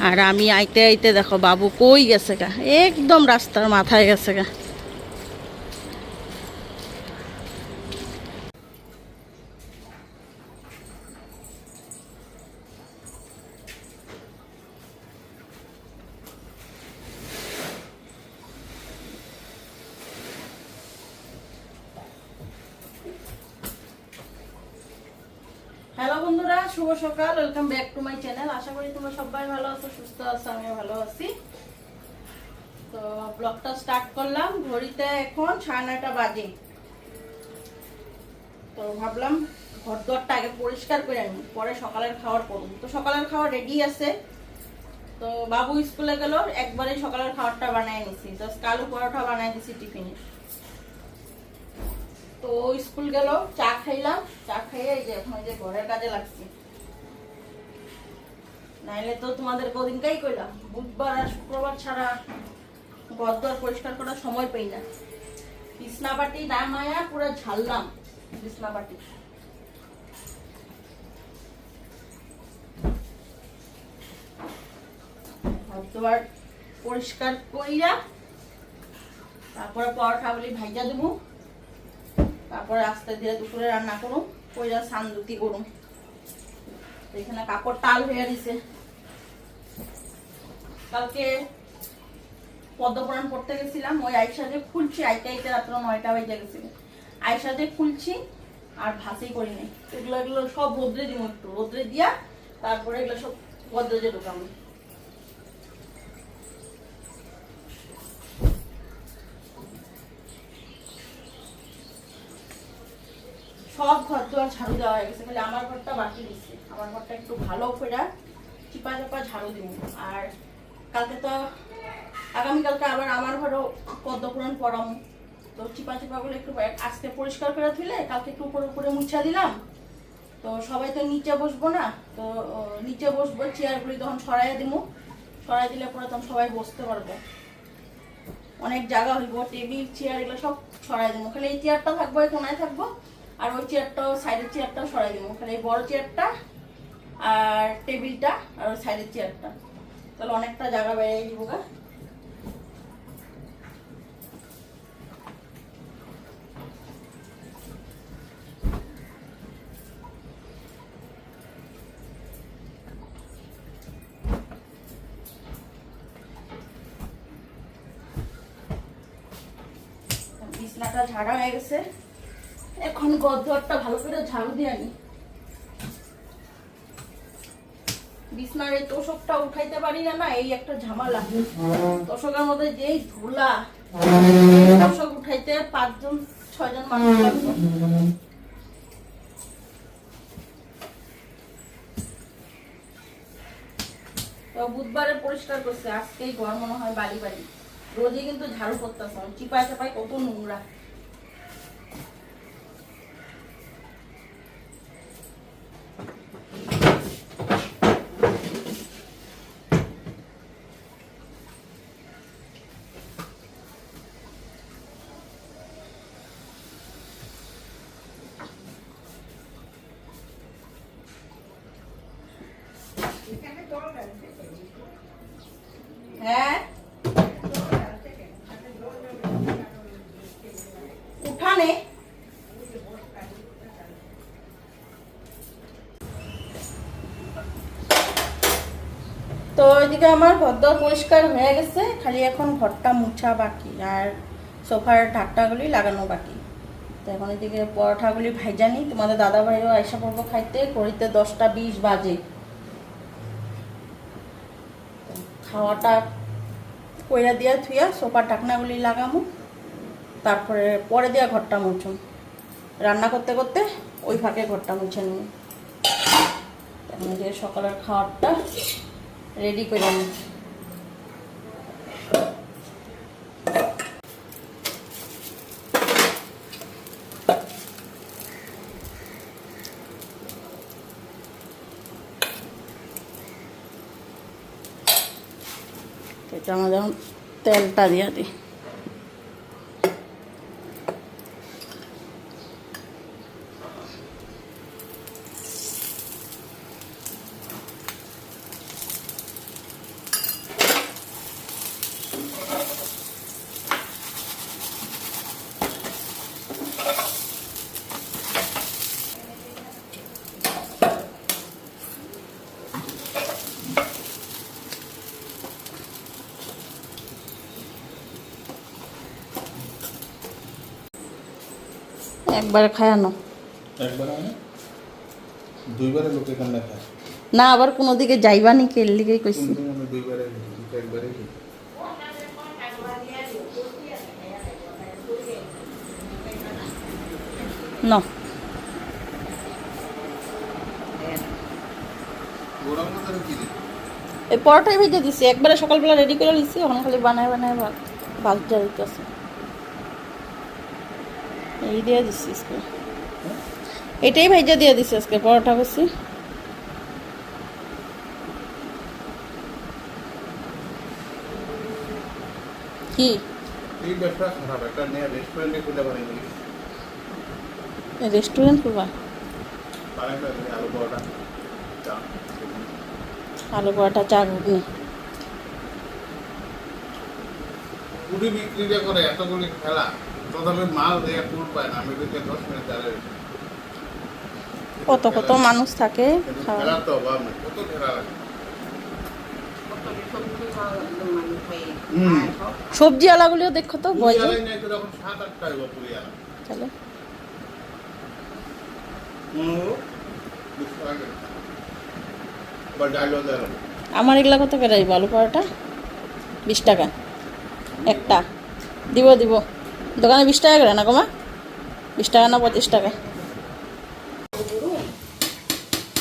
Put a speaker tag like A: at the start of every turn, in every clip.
A: আর আমি আইতে আইতে দেখো বাবু কই গেছে গা, একদম রাস্তার মাথায় গেছে গা। হ্যালো বন্ধুরা, শুভ সকাল, welcome back to my channel. আশা করি তোমরা সবাই ভালো আছো, সুস্থ আছো, আমিও ভালো আছি। তো ব্লগটা স্টার্ট করলাম, ঘড়িতে এখন 9:30 বাজে। তো ভাবলাম ঘর দরটা আগে পরিষ্কার করে আনি, পরে সকালের খাবার করব। তো সকালের খাবার রেডি আছে। তো বাবু স্কুলে গেল, একবারে সকালের খাবারটা বানাই নিছি। জাস্ট আলু পরোটা বানাই দিছি টিফিনে। তো স্কুল গেল, চা খাইলাম, চা খাইয়ে এই যে এখন এই যে ঘরের কাজে লাগছি। নাইলে তো তোমাদের কদিনকাই কইলাম, বুধবার আর শুক্রবার ছাড়া ঘর দর পরিষ্কার করার সময় পাই না। বিছনাপাটি নামায়া পুরো ঝাললাম বিছনাপাটি। ঘর দর পরিষ্কার কইরা তারপরে পরোটাগুলি ভাইজা দেবো, তারপরে আস্তে ধীরে দুপুরে রান্না করুম, কইরা সান্দুতি করুম। এখানে কাপড় টাল হয়ে দিছে। কালকে পদ্মপুরাণ পড়তে গেছিলাম, ওই আইসা দিয়ে খুলছি, আইতে আইতে রাত্র 9টা বেজে গেছিল। আইসা দিয়ে খুলছি আর ভাসই করি নাই। এগুলো সব রোদ্রে দিব, একটু রোদ্রে দিয়া তারপরে এগুলো সব গদরেজে ঢুকাবো। সব ঘর দুয়ার ঝাড়ু দেওয়া হয়ে গেছে, খালি আমার ঘরটা বাকি দিচ্ছে। আমার ঘরটা একটু ভালো করে চিপা চাপা ঝাড়ু দিব। আর কালকে তো আগামীকালকে আবার আমার ঘরও পদ্মপুরাণ পড়াম। তো চিপা চিপাগুলো একটু আজকে পরিষ্কার করে ধুলে কালকে একটু উপরে উপরে মুছা দিলাম। তো সবাই তো নিচে বসবো না, তো নিচে বসবো, চেয়ারগুলি তখন সরাই দিব। সরাই দিলে পরে তখন সবাই বসতে পারবো, অনেক জায়গা হইব। টেবিল চেয়ার এগুলো সব সরাই দেবো। খালি এই চেয়ারটা থাকবো, এই কোনায় থাকবো, আর ওই চেয়ারটাও, সাইডের চেয়ারটাও সরাই দেবো। খালি এই বড় চেয়ারটা আর টেবিলটা আর ওই সাইডের চেয়ারটা, তাহলে অনেকটা জায়গা বেড়ে দিব গা। বিছনাটা ঝাড়া হয়ে গেছে, এখন গদরটা ভালো করে ঝাড়ু দিয়ে আনি। বিছনার এই তোষকটা উঠাইতে পারি না, এই একটা ঝামেলা। তোষকের মধ্যে যেই ধুলা, তোষক উঠাইতে 5-6 জন মানুষ লাগবে। তো বুধবারে পরিষ্কার করছে, আজকেই ঘর মনে হয় বাড়ি বাড়ি। রোজই কিন্তু ঝাড়ু করতেছে, চিপাই চাপাই কত নোংরা। হ্যাঁ, উঠানে তো ওইদিকে আমার ঘরদর পরিষ্কার হয়ে গেছে, খালি এখন ঘরটা মুছা বাকি আর সোফার ঢাকটাগুলি লাগানো বাকি। তো এখন এদিকে পরোটাগুলি ভাইজা নিই, তোমাদের দাদা ভাইও আইসা পড়বো খাইতে, ঘড়িতে 10টা 20 বাজে। খাওয়াটা কইরা দিয়া থুইয়া সোফার ঢাকনাগুলি লাগামু, তারপরে পরে দিয়া ঘরটা মুছুম। রান্না করতে করতে ওই ফাঁকে ঘরটা মুছে নিই। এখন যে সকালের খাবারটা রেডি করে নিই। এটা আমরা যখন তেলটা দিয়ে দিই, একবারে খায়ানো
B: একবারে মানে দুইবারে লোকে কান্না খায়
A: না, আবার কোনো দিকে যাইবানি কেল লিগেই কইছি।
B: কিন্তু আমি দুইবারে একবারে
A: ন
B: গরম করে কি দিই
A: এই পরোটাই ভেজে দিছি, একবারে সকালবেলা রেডি করে নিছি, এখন খালি বানায় বানায় ভাজা দিতেছে। এই দিয়ে দিছি আজকে, এটাই ভেজে দিয়ে দিছি আজকে পরোটা করছি। কি
B: এই ব্যবসা খারাপ, একটা নিয়ে রেস্টুরেন্টে খুলে পারেন
A: রেস্টুরেন্ট করবা?
B: আলু পরোটা চা
A: আলু পরোটা, চা, ঘুগনি।
B: পুরি বিক্রি যে করে এতগুলি খেলা, তথাপি মাল দেয়া পুর পায় না। আমি কিন্তু 10 মিনিট চালে
A: কত কত মানুষ থাকে
B: খেলা তো অভাব নেই, কত খেলা লাগে।
A: সবজি আলাগুলিও দেখো তো বয়স
B: যখন 7-8টা হইব পুরি আলা
A: চলে। আমার এগুলা কত করে দিব? আলু পরোটা 20 টাকা একটা। দিব দিব, দোকানে 20 টাকা করে না কমা? 20 টাকা না 25 টাকা?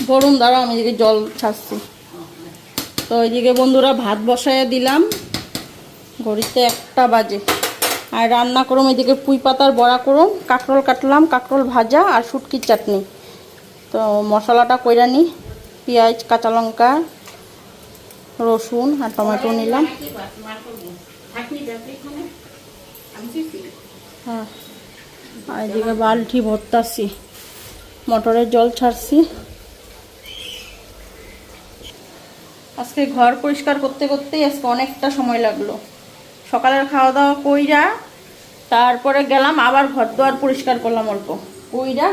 A: বরুণ দাঁড়াও, আমি এদিকে জল ছাড়ছি। তো ওইদিকে বন্ধুরা ভাত বসায় দিলাম, ঘড়িতে 1টা বাজে। আর রান্না করুম এদিকে পুঁই পাতার বড়া করুম, কাঁকরোল কাটলাম, কাঁকরোল ভাজা আর শুটকির চাটনি। তো মশলাটা কইরা নিই, পেঁয়াজ, কাঁচা লঙ্কা, রসুন আর টমেটো নিলাম। হ্যাঁ, আর এদিকে বালতি ভরতাছি, মটরের জল ছাড়ছি। আজকে ঘর পরিষ্কার করতে করতেই আজকে অনেকটা সময় লাগলো। সকালের খাওয়া দাওয়া কইরা তারপরে গেলাম আবার ঘর দুয়ার পরিষ্কার করলাম অল্প কইরা,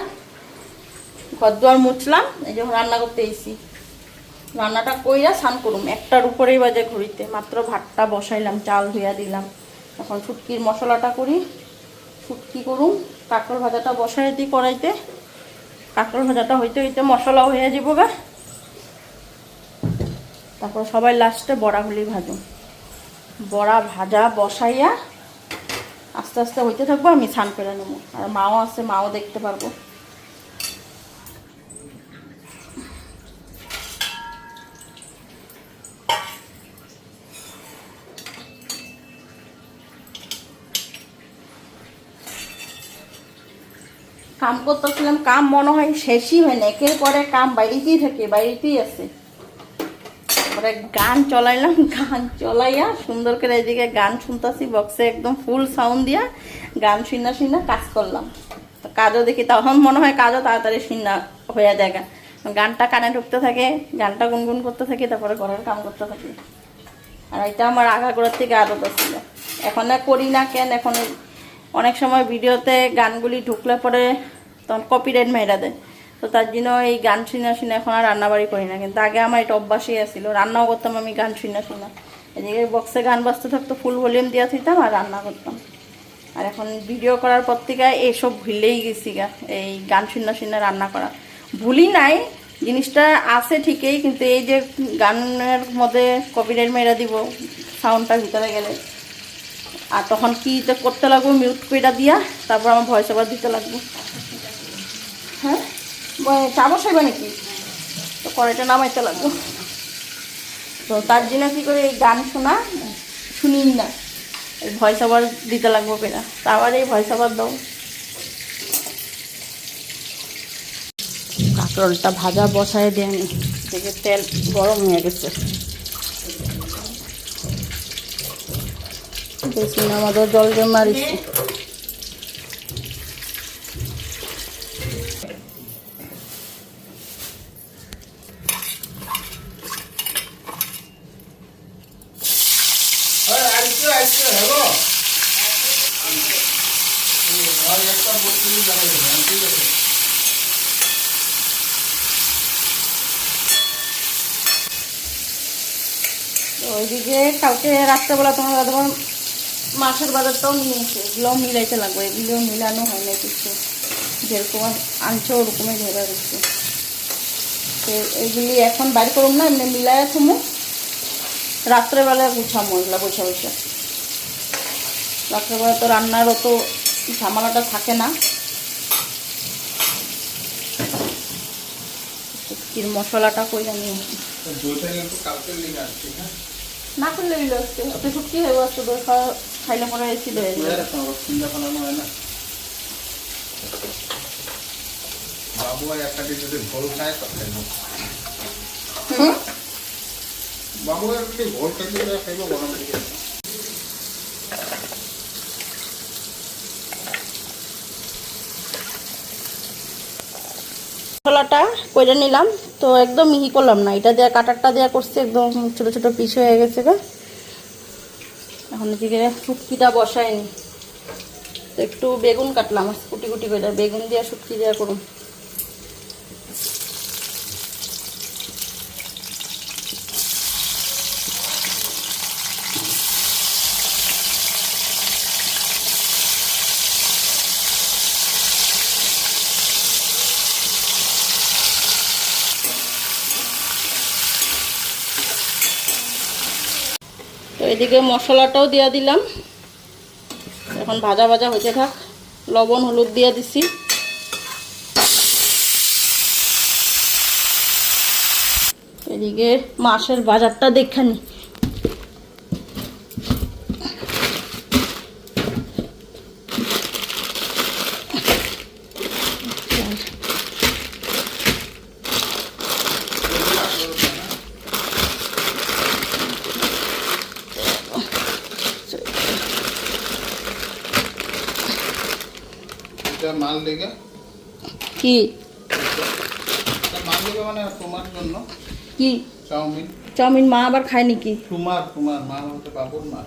A: ঘর দুয়ার মুছলাম। এই যখন রান্না করতে এসেছি, রান্নাটা কইরা স্নান করুম 1টার উপরেই বাজে ঘড়িতে। মাত্র ভাতটা বসাইলাম, চাল ধুইয়া দিলাম। এখন শুটকির মশলাটা করি, শুটকি করুম। কাঁকরোল ভাজাটা বসাই দিই কড়াইতে, কাঁকরোল ভাজাটা হইতে হইতে মশলাও হয়ে যাবো গা। তারপর সবাই লাস্টে বড়াগুলি ভাজুম। বড়া ভাজা বসাইয়া আস্তে আস্তে হইতে থাকবো, আমি স্নান করে নেবো। আর মাও আছে, মাও দেখতে পারবো। কাম করতেছিলাম, কাম মনে হয় শেষই হয় না, একের পরে কাম বাইরেতেই থাকে, বাইরেতেই আছে। তারপরে গান চলাইলাম, গান চলাইয়া সুন্দর করে এদিকে গান শুনতেছি, বক্সে একদম ফুল সাউন্ড দিয়া গান শুনা শুনা কাজ করলাম। তো কাজও দেখি, তখন মনে হয় কাজও তাড়াতাড়ি শুনা হয়ে যায়। গানটা কানে ঢুকতে থাকে, গানটা গুনগুন করতে থাকি, তারপরে ঘরের কাম করতে থাকি। আর এটা আমার আগা গোড়ার থেকে আদত ছিল, এখন আর করি না কেন। এখন অনেক সময় ভিডিওতে গানগুলি ঢুকলে পরে তখন কপিরাইট মেয়েরা দেয়, তো তার জন্য এই গান শুনে শুনে এখন আর রান্নাবাড়ি করি না। কিন্তু আগে আমার এটা অভ্যাসই আসছিল, রান্নাও করতাম আমি গান শুনে শুনে। এদিকে বক্সে গান বাজতে থাকতো, ফুল ভলিউম দিয়ে থইতাম আর রান্না করতাম। আর এখন ভিডিও করার পর থেকে এইসব ভুলেই গেছি গা, এই গান শুনে শুনে রান্না করা ভুলি নাই। জিনিসটা আছে ঠিকই, কিন্তু এই যে গানের মধ্যে কপিরাইট মেয়েরা দিব সাউন্ডটা ভিতরে গেলে, আর তখন কি করতে লাগবো, মিউট করে দিয়া তারপর আমার ভয়েস ওভার দিতে লাগবো। হ্যাঁ, চা বসাইবা নাকি? তো কড়াইটা নামাইতে লাগবো। তো তার জন্য কী করে এই গান শোনা শুনি না, এই ভয়েস ওভার দিতে লাগবো কেনা, তা আবার এই ভয়েস ওভার দাও। কাঁকরোলটা ভাজা বসায় দিয়ে আমি দেখে তেল গরম হয়ে গেছে। বেশি না, আমাদের জল জমা দিচ্ছি। ওইদিকে কালকে রাত্রেবেলা তোমার দাদা মাছের বাজারটাও নিয়ে এসে, এগুলোও মিলাইতে লাগবে, এগুলো মিলানো হয় না কিছু। যেরকম আনছে ওরকমই ধরে দিচ্ছে। তো এইগুলি এখন বাড়ি করুম না, এমনি মিলায় থুমু, রাত্রেবেলা গুছামো এগুলো বসে বসে। রাত্রেবেলা তো রান্নার অত ঝামেলাটা থাকে না। শুটকির মশলাটা কই জানি না করলে এলো আসছে, অত শুটকি হয়ে আসছে, দই খাওয়া খাইলে পরে এসিড হয়ে যাবে।
B: বাবু একটা যদি ভোল খায় তো খাইব, বাবু একটা ভোল খাইতে খাইব গরম দিকে।
A: মশলাটা কইরা নিলাম, তো একদম মিহি করলাম না, এটা দিয়ে কাটারটা দেওয়া করছি, একদম ছোট ছোট পিস হয়ে গেছে গা। এখন এদিকে শুটকিটা বসায়নি, তো একটু বেগুন কাটলাম কুটি কুটি করে, বেগুন দিয়ে শুটকি দেওয়া করুন। তো এদিকে মশলাটাও দিয়ে দিলাম, এখন ভাজা ভাজা হইতে থাক। লবণ হলুদ দিয়ে দিছি। এদিকে মাছের বাজারটা দেখানি।
B: মাল লেগে
A: কি
B: মাল লেগে মানে তোমার জন্য
A: কি
B: চাউমিন?
A: চাউমিন মা আবার খায় নাকি?
B: তোমার মা হচ্ছে বাবুর মা।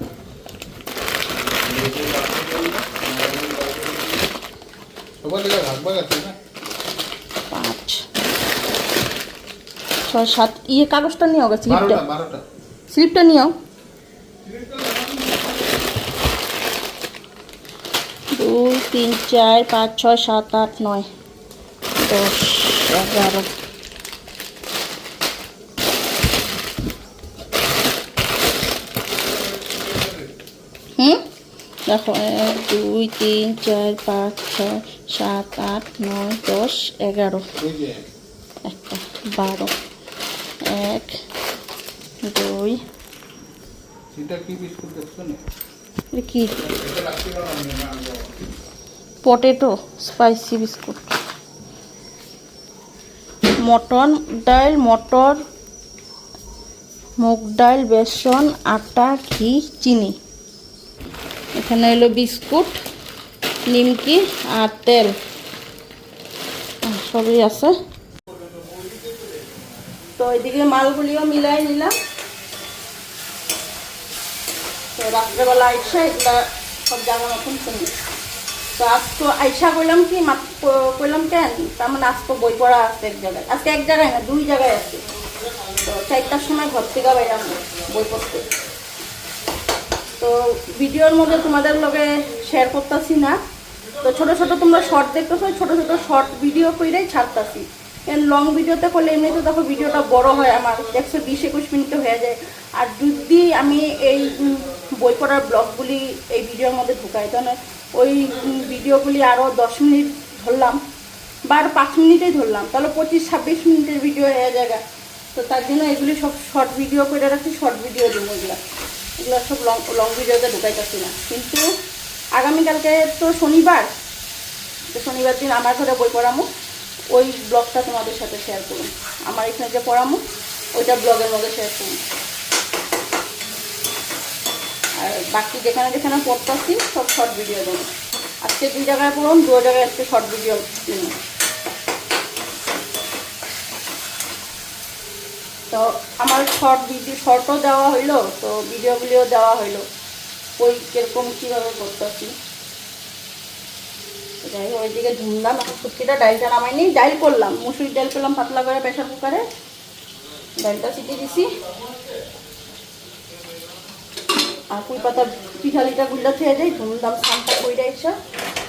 B: সবার দিকে ভাগ ভাগ আছে না?
A: 5 6 7 ইয়ে কাগজটা নিও, স্লিপটা
B: 12টা
A: স্লিপটা নিও। 2 3 4 5 6 7 8 9 10 11। দেখো 1 2 3 4 5 6 7 8 9 10 11, একটা 12, 1 2।
B: এটা কি বিস্কুট দেখছো না?
A: কি পটেটো স্পাইসি বিস্কুট। মটন ডাল, মটর, মুগ ডাল, বেসন, আটা, ঘি, চিনি। এখানে হলো বিস্কুট, নিমকি আর তেল, সবই আছে। তো এদিকে মালগুলিও মিলাই নিলাম। তো রাত্রেবেলা আইসা এগুলা সব জায়গা মতন শুনি। তো আজ তো আইসা কইলাম কি কইলাম কেন, তার মানে আজ তো বই পড়া আছে এক জায়গায়, আজকে এক জায়গায় না 2 জায়গায় আছে। তো 4টার সময় ঘর থেকে বাইরাম বই পড়তে। তো ভিডিওর মধ্যে তোমাদের লগে শেয়ার করতেছি না। তো ছোট ছোট তোমরা শর্ট দেখতেছো, ছোট ছোট শর্ট ভিডিও কইরাই ছাড়তাছি। লং ভিডিওতে করলে এমনিতে দেখো ভিডিওটা বড় হয়, আমার 120-21 মিনিট হয়ে যায়। আর যদি আমি এই বই পড়ার ব্লগগুলি এই ভিডিওর মধ্যে ঢুকাই, তাহলে ওই ভিডিওগুলি আরও 10 মিনিট ধরলাম বা আরও 5 মিনিটেই ধরলাম, তাহলে 25-26 মিনিটের ভিডিও হয়ে যায়। তো তার জন্য এগুলি সব শর্ট ভিডিও করে রাখছি, শর্ট ভিডিও দেবো। এগুলো সব লং ভিডিওতে ঢুকাইতেছি না। কিন্তু আগামীকালকে তো শনিবার, তো শনিবার দিন আমার ঘরে বই পড়ামো, ওই ব্লগটা তোমাদের সাথে শেয়ার করুন। আমার এখানে যে পড়ামো ওইটা ব্লগের মধ্যে শেয়ার করুন। আর বাকি যেখানে যেখানে পড়তেছি সব শর্ট ভিডিও দেবো। আজকে 2 জায়গায় পড়ুন, 2 জায়গায় আজকে শর্ট ভিডিও দিন। তো আমার শর্টও দেওয়া হইলো, তো ভিডিওগুলিও দেওয়া হইলো, ওই কিরকম কীভাবে করতেছি। যাই হোক, ওইদিকে ঝুমলাম। এখন শুটকিটা ডালটা নামাইনি, ডাল করলাম, মুসুরির ডাল করলাম পাতলা করে প্রেশার কুকারে, ডালটা ছিটিয়ে দিছি। আর কুই পাতা পিঠালিটা গুল্লা খেয়ে যাই, ঝুমলাম স্নানটা কইরা এসে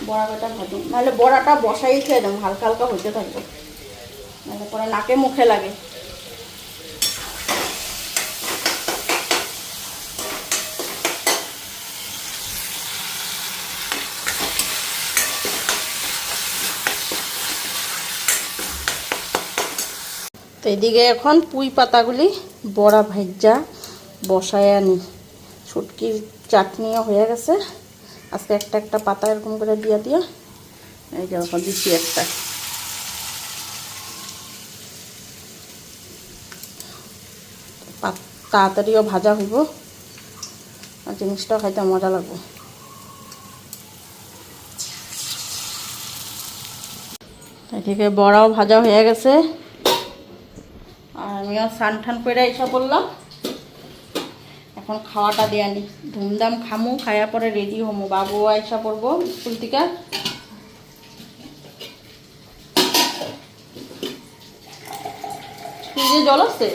A: বড়া কটা ভাজুন, নাহলে বড়াটা বসাই খেয়ে দেবো, হালকা হালকা হইতে থাকবো, নাহলে পরে নাকে মুখে লাগে। তো এদিকে এখন পুঁই পাতাগুলি বড়া ভাজা বসায় আনি। শুটকির চাটনিও হয়ে গেছে, আজকে একটা একটা পাতা এরকম করে দিয়ে দিয়ে এই যে এখন দিচ্ছি একটা। তাড়াতাড়িও ভাজা হইব আর জিনিসটা খাইতে মজা লাগবে। এদিকে বড়াও ভাজা হয়ে গেছে, আর আমিও স্নান টান করে এসে পড়লাম। এখন খাওয়াটা দিয়ে আনি, ধুমধাম খামু, খাওয়ার পরে রেডি হমু, বাবু আইসা পড়বো স্কুল থেকে। ফ্রিজে জল আছে?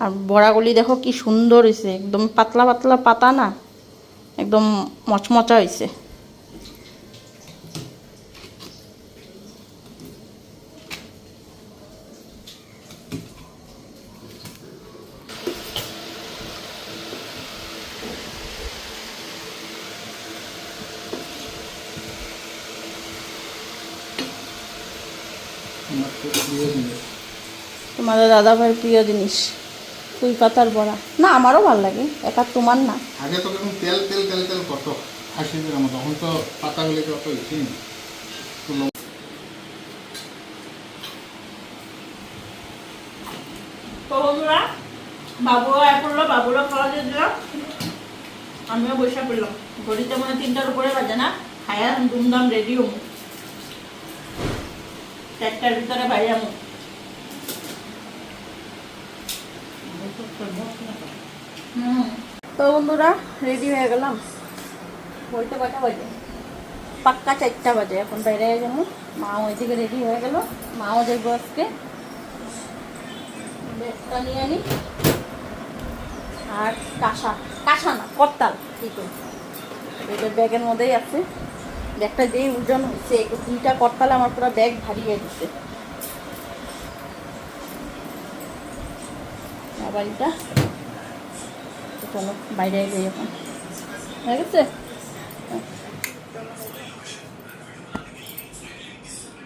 A: আর বড়াগুলি দেখো কি সুন্দর হয়েছে, একদম পাতলা পাতলা পাতা না, একদম মচমচা হয়েছে। তোমাদের দাদা ভাইয়ের প্রিয় জিনিস পুঁই পাতার বড়া। না আমারও ভালো লাগে, একা তোমার না।
B: আগে তো কেমন তেল তেল তেল তেল কত হাসি দিলাম, তখন তো পাতাগুলিকে অত ইসি।
A: তো বন্ধুরা, বাবুও পড়লো, বাবুরও খাওয়া দিয়ে দিলাম, আমিও বসে পড়লাম। ঘড়িতে মনে 3টার উপরে বাজে না, খায়া ধুমধাম রেডি হবো, 4টার ভিতরে বাইরে যাবো। তো বন্ধুরা রেডি হয়ে গেলাম, বলতে কটা বাজে, পাক্কা 4টা বাজে। এখন বাইরে যাবো, মাও ওইদিকে রেডি হয়ে গেল, মাও যাইব আজকে। ব্যাগটা নিয়ে আনি, আর কাঁসা না করতাল, ঠিক এটা ব্যাগের মধ্যেই আছে। ব্যাগটা যেই ওজন হচ্ছে, 2টা করতালে আমার পুরো ব্যাগ ভারী হয়ে দিচ্ছে। মোবাইলটা চলো বাইরে যাই, এখন হয়ে গেছে।